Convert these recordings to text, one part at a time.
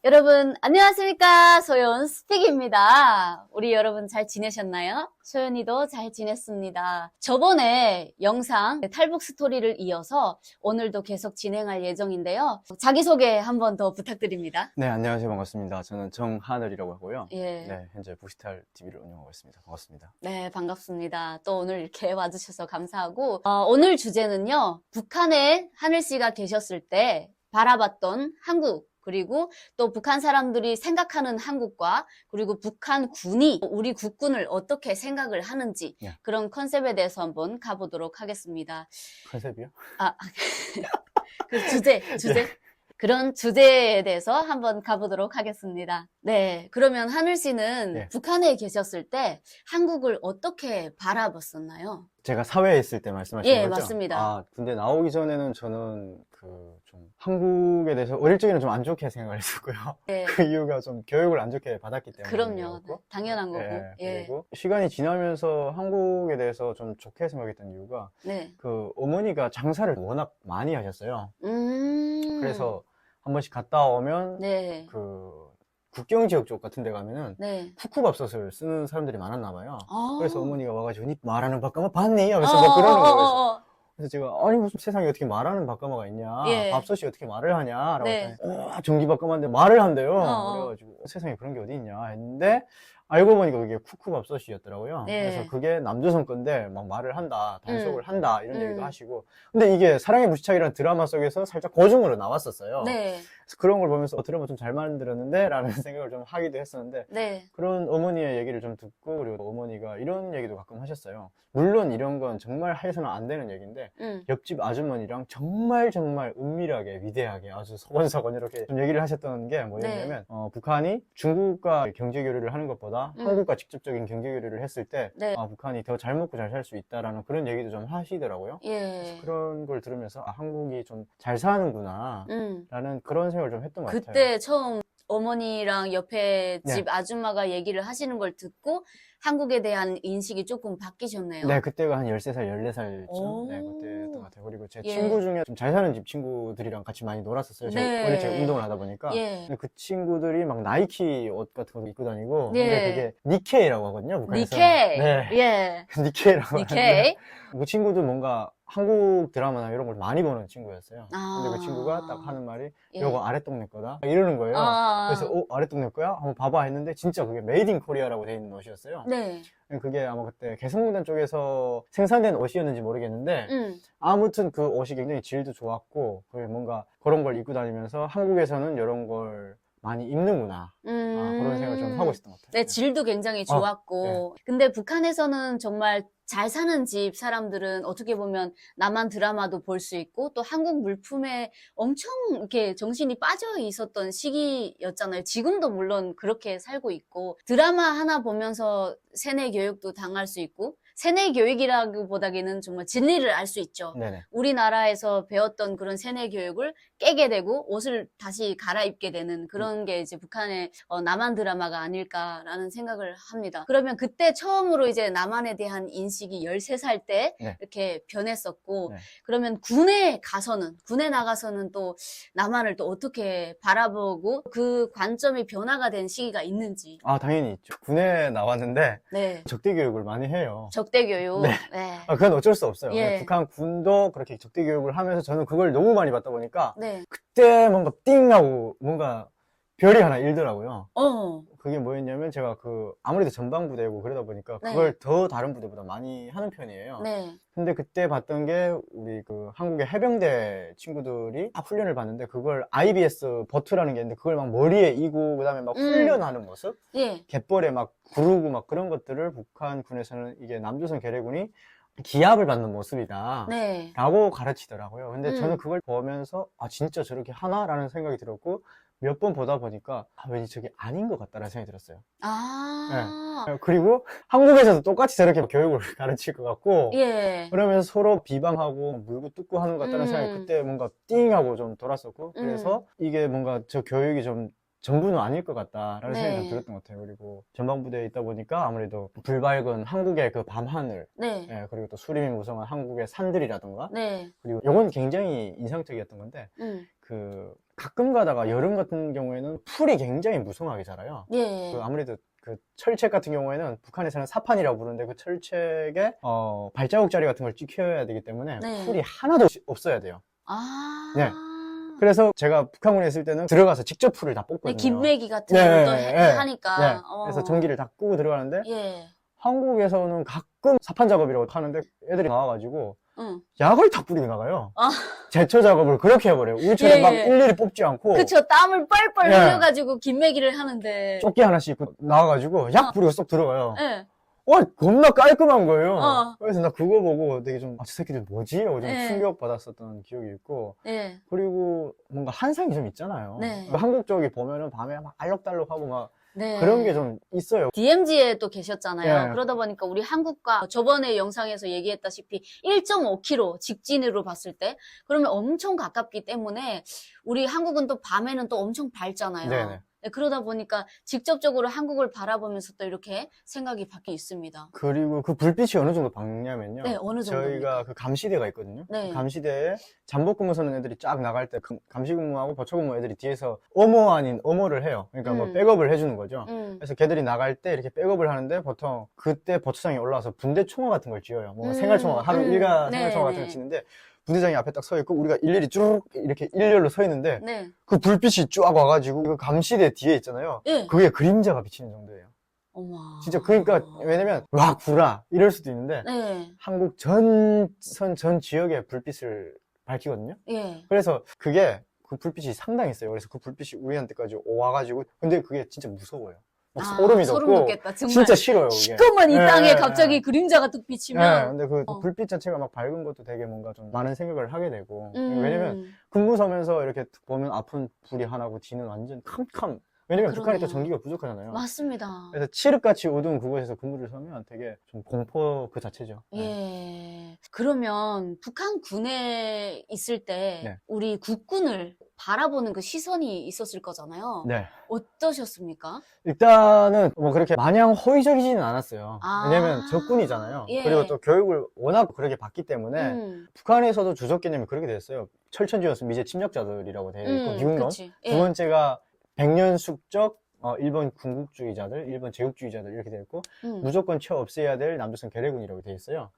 여러분 안녕하십니까. 소연 스픽입니다. 우리 여러분 잘 지내셨나요? 소연이도 잘 지냈습니다. 저번에 영상 탈북 스토리를 이어서 오늘도 계속 진행할 예정인데요. 자기소개 한 번 더 부탁드립니다. 네, 안녕하세요. 반갑습니다. 저는 정하늘이라고 하고요. 예. 네, 현재 북스타일 TV를 운영하고 있습니다. 반갑습니다. 네, 반갑습니다. 또 오늘 이렇게 와주셔서 감사하고 오늘 주제는요. 북한에 하늘 씨가 계셨을 때 바라봤던 한국, 그리고 또 북한 사람들이 생각하는 한국과 그리고 북한 군이 우리 국군을 어떻게 생각을 하는지 네. 그런 컨셉에 대해서 한번 가보도록 하겠습니다. 컨셉이요? 그 주제. 그런 주제에 대해서 한번 가보도록 하겠습니다. 네, 그러면 하늘 씨는 네. 북한에 계셨을 때 한국을 어떻게 바라봤었나요? 제가 사회에 있을 때 말씀하시는 예, 거죠? 맞습니다. 군대 나오기 전에는 저는 좀 한국에 대해서 어릴 적에는 좀 안 좋게 생각을 했었고요. 네. 그 이유가 좀 교육을 안 좋게 받았기 때문에. 그럼요. 네, 당연한 거고. 예, 예. 그리고 시간이 지나면서 한국에 대해서 좀 좋게 생각했던 이유가 네. 그 어머니가 장사를 워낙 많이 하셨어요. 그래서 한 번씩 갔다 오면 네. 그 국경 지역 쪽 같은 데 가면은 네. 푸크밥솥을 쓰는 사람들이 많았나 봐요. 아. 그래서 어머니가 와가지고 니 말하는 밥가마 봤니? 하면서 뭐 그러는 거예요. 그래서 제가 아니 무슨 세상에 어떻게 말하는 밥가마가 있냐, 예. 밥솥이 어떻게 말을 하냐 라고 네. 했더니 전기 밥가마인데 말을 한대요. 어어. 그래가지고 세상에 그런 게 어디 있냐 했는데 알고 보니까 그게 쿠쿠밥솥이었더라고요. 네. 그래서 그게 남조선 건데 막 말을 한다, 단속을 한다 이런 얘기도 하시고, 근데 이게 사랑의 무시착이라는 드라마 속에서 살짝 고증으로 나왔었어요. 네. 그래서 그런 걸 보면서 드라마 좀 잘 만들었는데 라는 생각을 좀 하기도 했었는데, 네. 그런 어머니의 얘기를 좀 듣고, 그리고 어머니가 이런 얘기도 가끔 하셨어요. 물론 이런 건 정말 해서는 안 되는 얘기인데 옆집 아주머니랑 정말 은밀하게 위대하게 아주 서건서건 이렇게 좀 얘기를 하셨던 게 뭐였냐면, 북한이 중국과 경제 교류를 하는 것보다 한국과 직접적인 경제 교류를 했을 때 네. 북한이 더 잘 먹고 잘 살 수 있다라는 그런 얘기도 좀 하시더라고요. 예. 그런 걸 들으면서 한국이 좀 잘 사는구나 라는 그런 생각을 좀 했던 것 같아요. 그때 처음 어머니랑 옆에 네. 집 아줌마가 얘기를 하시는 걸 듣고 한국에 대한 인식이 조금 바뀌셨네요. 네, 그때가 한 13살, 14살쯤? 오. 네, 그때였던 것 같아요. 그리고 제 예. 친구 중에 좀 잘 사는 집 친구들이랑 같이 많이 놀았었어요. 네. 제가 어릴 때 운동을 하다 보니까. 예. 근데 그 친구들이 막 나이키 옷 같은 거 입고 다니고. 네. 근데 그게 니케이라고 하거든요, 북한에서. 니케이. 네. 예. 니케이라고 하는데. 니케이. 그 친구도 뭔가 한국 드라마나 이런 걸 많이 보는 친구였어요. 아. 근데 그 친구가 딱 하는 말이 예. 요거 아랫동네 거다 이러는 거예요. 그래서 아랫동네 거야? 한번 봐봐 했는데 진짜 그게 메이드 인 코리아라고 돼 있는 옷이었어요. 네. 그게 아마 그때 개성공단 쪽에서 생산된 옷이었는지 모르겠는데 아무튼 그 옷이 굉장히 질도 좋았고 그게 뭔가 그런 걸 입고 다니면서 한국에서는 이런 걸 많이 입는구나 그런 생각을 좀 하고 있었던 것 같아요. 네, 질도 굉장히 좋았고. 근데 북한에서는 정말 잘 사는 집 사람들은 어떻게 보면 남한 드라마도 볼 수 있고 또 한국 물품에 엄청 이렇게 정신이 빠져 있었던 시기였잖아요. 지금도 물론 그렇게 살고 있고 드라마 하나 보면서 세뇌 교육도 당할 수 있고 세뇌 교육이라기보다는 정말 진리를 알 수 있죠. 네네. 우리나라에서 배웠던 그런 세뇌 교육을 깨게 되고 옷을 다시 갈아입게 되는 그런 게 이제 북한의 남한 드라마가 아닐까라는 생각을 합니다. 그러면 그때 처음으로 이제 남한에 대한 인식이 13살 때 네. 이렇게 변했었고 네. 그러면 군에 나가서는 또 남한을 또 어떻게 바라보고 그 관점이 변화가 된 시기가 있는지. 당연히 있죠. 군에 나왔는데 네. 적대 교육을 많이 해요. 적대 교육. 네. 네. 그건 어쩔 수 없어요. 예. 북한 군도 그렇게 적대 교육을 하면서 저는 그걸 너무 많이 받다 보니까 네. 그때 뭔가 띵 하고 뭔가 별이 하나 일더라고요. 그게 뭐였냐면 제가 아무래도 전방부대고 그러다 보니까 네. 그걸 더 다른 부대보다 많이 하는 편이에요. 네. 근데 그때 봤던 게 우리 한국의 해병대 친구들이 훈련을 봤는데 그걸 IBS 버트라는 게 있는데 그걸 막 머리에 이고 그다음에 막 훈련하는 모습? 예. 갯벌에 막 구르고 막 그런 것들을 북한 군에서는 이게 남조선 계례군이 기합을 받는 모습이다. 네. 라고 가르치더라고요. 근데 저는 그걸 보면서 진짜 저렇게 하나라는 생각이 들었고 몇 번 보다 보니까 왠지 저게 아닌 것 같다라는 생각이 들었어요. 네. 그리고 한국에서도 똑같이 저렇게 교육을 가르칠 것 같고 예. 그러면서 서로 비방하고 물고 뜯고 하는 것 같다는 생각이 그때 뭔가 띵하고 좀 돌았었고 그래서 이게 뭔가 저 교육이 좀 전부는 아닐 것 같다라는 네. 생각이 좀 들었던 것 같아요. 그리고 전방부대에 있다 보니까 아무래도 불밝은 한국의 그 밤하늘, 네. 그리고 또 수림이 무성한 한국의 산들이라던가, 네. 그리고 요건 굉장히 인상적이었던 건데, 가끔 가다가 여름 같은 경우에는 풀이 굉장히 무성하게 자라요. 예. 아무래도 그 철책 같은 경우에는 북한에서는 사판이라고 부르는데 그 철책에 발자국 자리 같은 걸 찍혀야 되기 때문에 네. 풀이 하나도 없어야 돼요. 아. 네. 그래서 제가 북한군에 있을 때는 들어가서 직접 풀을 다 네, 뽑거든요. 김매기 같은 네, 걸 또 네, 하니까. 네. 그래서 전기를 다 끄고 들어가는데 예. 한국에서는 가끔 사판 작업이라고 하는데 애들이 나와가지고 응. 약을 다 뿌리고 나가요. 아. 제초 작업을 그렇게 해버려요. 우리처럼 예, 막 예. 일일이 뽑지 않고 그쵸. 땀을 뻘뻘 네. 흘려가지고 김매기를 하는데. 조끼 하나씩 입고 나와가지고 약 뿌리고 쏙 들어가요. 예. 와, 겁나 깔끔한 거예요. 어. 그래서 나 그거 보고 되게 좀, 저 새끼들 뭐지? 하고 좀 네. 충격받았었던 기억이 있고. 예. 그리고 뭔가 한상이 좀 있잖아요. 네. 한국 쪽이 보면은 밤에 막 알록달록하고 막 네. 그런 게 좀 있어요. DMZ에 또 계셨잖아요. 네. 그러다 보니까 우리 한국과 저번에 영상에서 얘기했다시피 1.5km 직진으로 봤을 때 그러면 엄청 가깝기 때문에 우리 한국은 또 밤에는 또 엄청 밝잖아요. 네네. 네, 그러다 보니까 직접적으로 한국을 바라보면서 또 이렇게 생각이 바뀌어 있습니다. 그리고 그 불빛이 어느 정도 밝냐면요. 네, 어느 정도입니까? 저희가 그 감시대가 있거든요. 네. 그 감시대에 잠복근무 서는 애들이 쫙 나갈 때 감시근무하고 보초근무 애들이 뒤에서 어머 아닌 어머를 해요. 그러니까 뭐 백업을 해주는 거죠. 그래서 걔들이 나갈 때 이렇게 백업을 하는데 보통 그때 보초장에 올라와서 분대 총화 같은 걸 지어요. 뭐 생활총화, 하루 일과 네, 생활총화 같은 네. 걸 지는데 분대장이 앞에 딱 서 있고 우리가 일일이 쭉 이렇게 일렬로 서 있는데 네. 그 불빛이 쫙 와가지고 그 감시대 뒤에 있잖아요. 예. 그게 그림자가 비치는 정도예요. 어머. 진짜 그러니까 왜냐면 와 구라 이럴 수도 있는데 네. 한국 전 지역에 불빛을 밝히거든요. 예. 그래서 그게 그 불빛이 상당히 세요. 그래서 그 불빛이 우리한테까지 와가지고 근데 그게 진짜 무서워요. 막 소름이 소름 돋고 돋겠다. 정말. 진짜 싫어요. 그게. 시커먼 이 네, 땅에 네, 갑자기 그림자가 뚝 네, 비치면. 근데 그 불빛 자체가 막 밝은 것도 되게 뭔가 좀 많은 생각을 하게 되고 음. 왜냐면 근무 서면서 이렇게 보면 아픈 불이 하나고 뒤는 완전 캄캄. 왜냐면 북한이 또 그러네요. 전기가 부족하잖아요. 맞습니다. 그래서 칠흑같이 어두운 그곳에서 근무를 서면 되게 좀 공포 그 자체죠. 예. 그러면 북한 군에 있을 때 네. 우리 국군을 바라보는 그 시선이 있었을 거잖아요. 네. 어떠셨습니까? 일단은 뭐 그렇게 마냥 호의적이지는 않았어요. 아. 왜냐면 적군이잖아요. 예. 그리고 또 교육을 워낙 그렇게 받기 때문에 북한에서도 주적 개념이 그렇게 됐어요. 철천지였으면 미제 침략자들이라고 되어 있고 미국론. 그치. 두 번째가 백년 숙적 일본 군국주의자들, 일본 제국주의자들 이렇게 되어 있고 무조건 쳐 없애야 될 남조선 괴뢰군이라고 되어 있어요.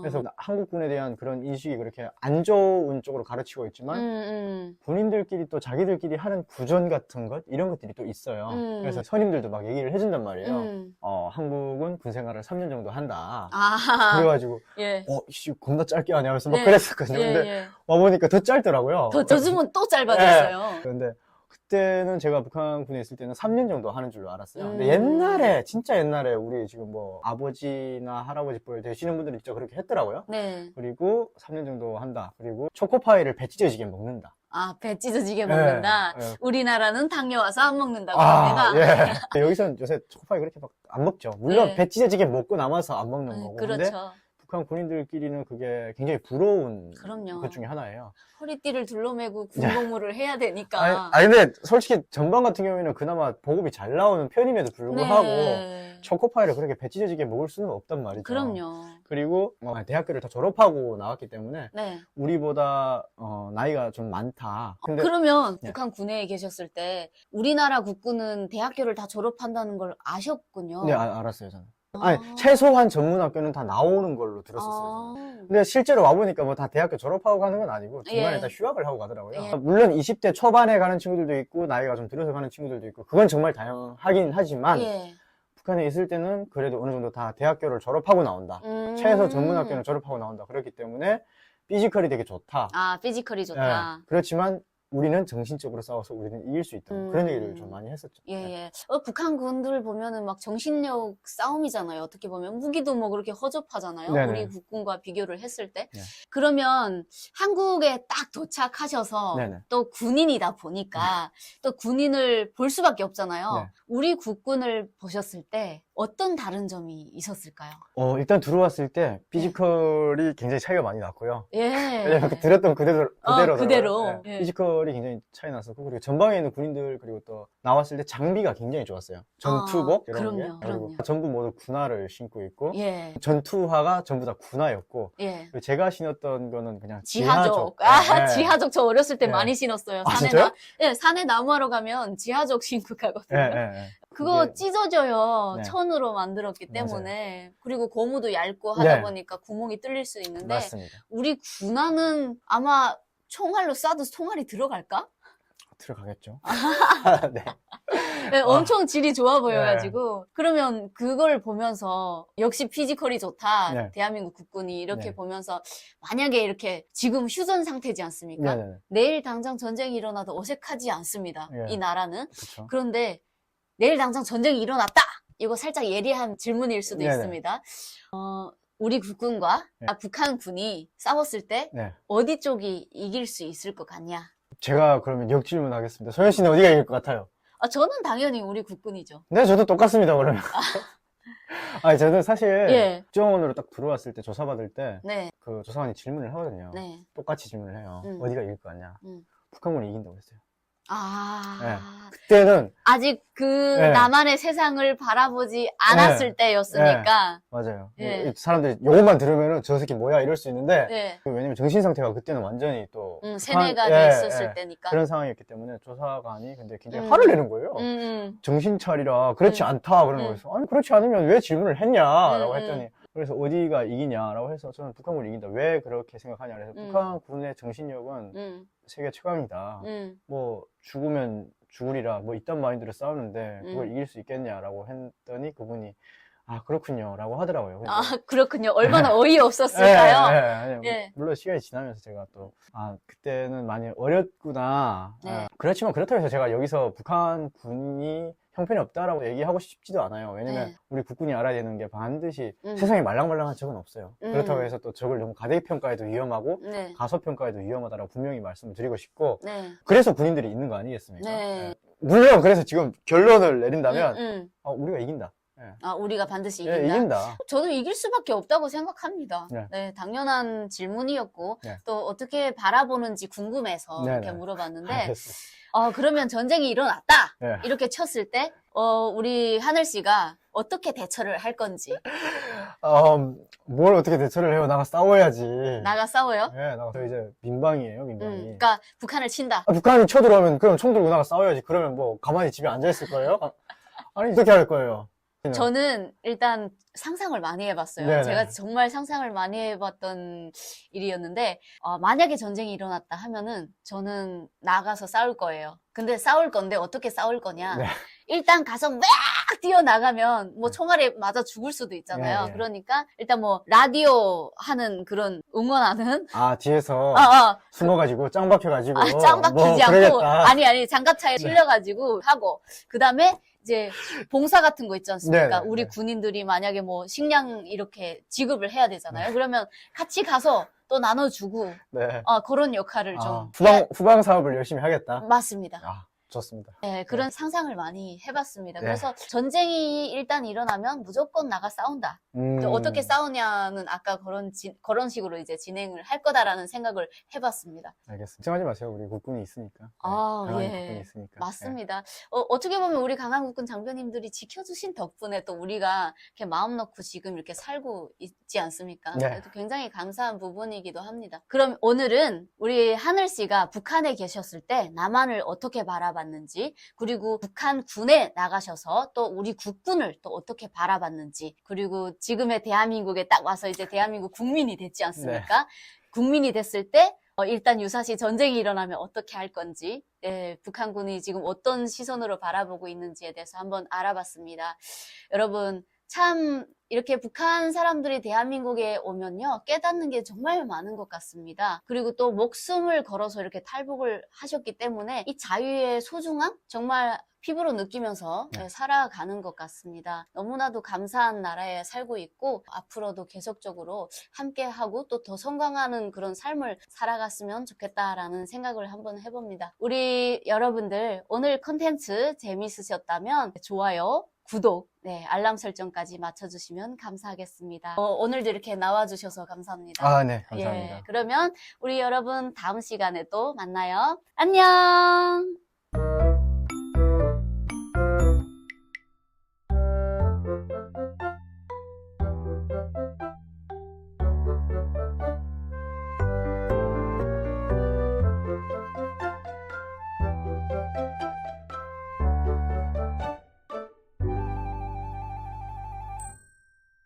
그래서 한국군에 대한 그런 인식이 그렇게 안 좋은 쪽으로 가르치고 있지만 군인들끼리 또 자기들끼리 하는 구전 같은 것 이런 것들이 또 있어요. 그래서 선임들도 막 얘기를 해준단 말이에요. 한국은 군 생활을 3년 정도 한다. 아. 그래가지고 예. 이씨 겁나 짧게 하냐 그래서 막 예. 그랬었거든요. 예, 근데 예. 와보니까 더 짧더라고요. 더 주면 또 짧아졌어요. 그런데 그때는 제가 북한군에 있을 때는 3년 정도 하는 줄로 알았어요. 근데 진짜 옛날에 우리 지금 뭐 아버지나 할아버지 뻘 되시는 분들이 진짜 그렇게 했더라고요. 네. 그리고 3년 정도 한다. 그리고 초코파이를 배 찢어지게 먹는다. 아, 배 찢어지게 먹는다. 네. 우리나라는 당뇨 와서 안 먹는다고 아, 합니다. 예. 여기서는 요새 초코파이 그렇게 막 안 먹죠. 물론 네. 배 찢어지게 먹고 남아서 안 먹는 거고. 근데 그렇죠. 북한 군인들끼리는 그게 굉장히 부러운 그럼요. 것 중에 하나예요. 허리띠를 둘러매고 군복무를 해야 되니까. 아니, 근데 솔직히 전방 같은 경우에는 그나마 보급이 잘 나오는 편임에도 불구하고 네. 초코파이를 그렇게 배 찢어지게 먹을 수는 없단 말이죠. 그럼요. 그리고 대학교를 다 졸업하고 나왔기 때문에 네. 우리보다 나이가 좀 많다. 근데 그러면 네. 북한 군에 계셨을 때 우리나라 국군은 대학교를 다 졸업한다는 걸 아셨군요. 네, 알았어요, 저는. 아니, 최소한 전문학교는 다 나오는 걸로 들었었어요. 저는. 근데 실제로 와보니까 뭐 다 대학교 졸업하고 가는 건 아니고 중간에 예. 다 휴학을 하고 가더라고요. 예. 물론 20대 초반에 가는 친구들도 있고 나이가 좀 들어서 가는 친구들도 있고 그건 정말 다양하긴 하지만 예. 북한에 있을 때는 그래도 어느 정도 다 대학교를 졸업하고 나온다. 최소 전문학교는 졸업하고 나온다. 그렇기 때문에 피지컬이 되게 좋다. 아, 피지컬이 좋다. 예. 그렇지만 우리는 정신적으로 싸워서 우리는 이길 수 있다. 그런 얘기를 좀 많이 했었죠. 예, 예. 북한 군들 보면은 막 정신력 싸움이잖아요. 어떻게 보면 무기도 뭐 그렇게 허접하잖아요. 네네. 우리 국군과 비교를 했을 때. 네. 그러면 한국에 딱 도착하셔서 네네. 또 군인이다 보니까 또 군인을 볼 수밖에 없잖아요. 네. 우리 국군을 보셨을 때 어떤 다른 점이 있었을까요? 일단 들어왔을 때 피지컬이 굉장히 차이가 많이 났고요. 예. 왜냐면 들었던 그대로 그대로. 예. 피지컬이 굉장히 차이 났었고, 그리고 전방에 있는 군인들, 그리고 또 나왔을 때 장비가 굉장히 좋았어요. 전투복 이런 그럼요, 게. 그리고 그럼요. 전부 모두 군화를 신고 있고, 예. 전투화가 전부 다 군화였고, 예. 그리고 제가 신었던 거는 그냥 지하족. 예. 지하족 저 어렸을 때 예. 많이 신었어요. 아, 진짜요? 예, 산에 나무하러 가면 지하족 신고 가거든요. 예. 그거 이게- 찢어져요. 네. 천으로 만들었기 맞아요. 때문에. 그리고 고무도 얇고 하다 네. 보니까 구멍이 뚫릴 수 있는데, 맞습니다. 우리 군화는 아마 총알로 쏴도 총알이 들어갈까? 들어가겠죠. 네. 네, 엄청 질이 좋아 보여가지고. 그러면 그걸 보면서 역시 피지컬이 좋다. 네. 대한민국 국군이 이렇게 네. 보면서 만약에 이렇게 지금 휴전 상태지 않습니까? 네네네. 내일 당장 전쟁이 일어나도 어색하지 않습니다. 네. 이 나라는. 그쵸. 그런데 내일 당장 전쟁이 일어났다! 이거 살짝 예리한 질문일 수도 네네. 있습니다. 우리 국군과 네. 북한군이 싸웠을 때 네. 어디 쪽이 이길 수 있을 것 같냐? 제가 그러면 역질문 하겠습니다. 소연 씨는 어디가 이길 것 같아요? 저는 당연히 우리 국군이죠. 네, 저도 똑같습니다, 그러면. 아니, 저는 사실 예. 국정원으로 딱 들어왔을 때, 조사받을 때, 네, 그 조사관이 질문을 하거든요. 네. 똑같이 질문을 해요. 음. 어디가 이길 것 같냐? 음. 북한군이 이긴다고 했어요. 네. 그때는, 아직 그 네. 나만의 세상을 바라보지 않았을 때였으니까. 맞아요. 예. 사람들이 요것만 들으면은 저 새끼 뭐야 이럴 수 있는데, 네. 왜냐면 정신 상태가 그때는 완전히 또. 세뇌가 예, 돼 있었을 예. 때니까. 그런 상황이었기 때문에 조사관이 근데 굉장히 음. 화를 내는 거예요. 음. 정신 차리라, 그렇지 않다, 그러는 음. 거였어. 아니, 그렇지 않으면 왜 질문을 했냐라고 음. 했더니, 그래서 어디가 이기냐라고 해서 저는 북한군이 이긴다. 왜 그렇게 생각하냐. 그래서 북한군의 정신력은 세계 최강이다. 뭐, 죽으면 죽으리라, 뭐, 이딴 마인드로 싸우는데, 그걸 이길 수 있겠냐라고 했더니, 그분이, 아, 그렇군요. 라고 하더라고요. 그래서 그렇군요. 얼마나 어이없었을까요? 예. 물론 시간이 지나면서 제가 또, 그때는 많이 어렸구나. 네. 그렇지만 그렇다고 해서 제가 여기서 북한 군이 형편이 없다라고 얘기하고 싶지도 않아요. 왜냐면 네. 우리 국군이 알아야 되는 게 반드시 세상에 말랑말랑한 적은 없어요. 그렇다고 해서 또 적을 너무 가대평가에도 위험하고 네. 가소평가에도 위험하다라고 분명히 말씀을 드리고 싶고, 네. 그래서 군인들이 있는 거 아니겠습니까? 네. 물론 그래서 지금 결론을 내린다면 우리가 이긴다. 우리가 반드시 예, 이긴다. 이긴다. 저도 이길 수밖에 없다고 생각합니다. 네. 네, 당연한 질문이었고, 네. 또 어떻게 바라보는지 궁금해서 네, 이렇게 네. 물어봤는데, 알겠습니다. 그러면 전쟁이 일어났다! 네. 이렇게 쳤을 때, 우리 하늘 씨가 어떻게 대처를 할 건지. 뭘 어떻게 대처를 해요? 나가 싸워야지. 나가 싸워요? 예, 나가서 이제 민방이에요, 민방이. 그러니까 북한을 친다. 북한이 쳐들어오면 그럼 총 들고 나가 싸워야지. 그러면 뭐 가만히 집에 앉아 있을 거예요? 아니, 어떻게 할 거예요? 저는 일단 상상을 많이 해봤어요. 네네. 제가 정말 상상을 많이 해봤던 일이었는데, 만약에 전쟁이 일어났다 하면은 저는 나가서 싸울 거예요. 근데 싸울 건데 어떻게 싸울 거냐. 네. 일단 가서 막 뛰어나가면 뭐 총알에 맞아 죽을 수도 있잖아요. 네, 네. 그러니까 일단 뭐 라디오 하는 그런 응원하는 뒤에서 아, 숨어가지고 짱 박혀가지고 짱 박히지 뭐 않고 그러겠다. 아니 장갑차에 실려가지고 하고 그다음에 이제 봉사 같은 거 있지 않습니까? 네, 우리 네. 군인들이 만약에 뭐 식량 이렇게 지급을 해야 되잖아요. 그러면 같이 가서 또 나눠주고 네. 그런 역할을 좀 후방 사업을 열심히 하겠다. 맞습니다. 좋습니다. 네, 그런 상상을 많이 해봤습니다. 네. 그래서 전쟁이 일단 일어나면 무조건 나가 싸운다. 어떻게 싸우냐는 아까 그런 식으로 이제 진행을 할 거다라는 생각을 해봤습니다. 알겠습니다. 걱정하지 마세요. 우리 국군이 있으니까. 예. 국군이 있으니까. 맞습니다. 어떻게 보면 우리 강한국군 장병님들이 지켜주신 덕분에 또 우리가 이렇게 마음 놓고 지금 이렇게 살고 있지 않습니까? 네. 그래도 굉장히 감사한 부분이기도 합니다. 그럼 오늘은 우리 하늘 씨가 북한에 계셨을 때 남한을 어떻게 바라봤는지, 그리고 북한 군에 나가셔서 또 우리 국군을 또 어떻게 바라봤는지, 그리고 지금의 대한민국에 딱 와서 이제 대한민국 국민이 됐지 않습니까? 국민이 됐을 때 일단 유사시 전쟁이 일어나면 어떻게 할 건지, 북한군이 지금 어떤 시선으로 바라보고 있는지에 대해서 한번 알아봤습니다. 여러분, 참 이렇게 북한 사람들이 대한민국에 오면요, 깨닫는 게 정말 많은 것 같습니다. 그리고 또 목숨을 걸어서 이렇게 탈북을 하셨기 때문에 이 자유의 소중함 정말 피부로 느끼면서 살아가는 것 같습니다. 너무나도 감사한 나라에 살고 있고 앞으로도 계속적으로 함께하고 또 더 성장하는 그런 삶을 살아갔으면 좋겠다라는 생각을 한번 해봅니다. 우리 여러분들 오늘 컨텐츠 재미있으셨다면 좋아요, 구독, 네, 알람 설정까지 맞춰주시면 감사하겠습니다. 오늘도 이렇게 나와주셔서 감사합니다. 아, 네, 감사합니다. 예, 그러면 우리 여러분 다음 시간에 또 만나요. 안녕!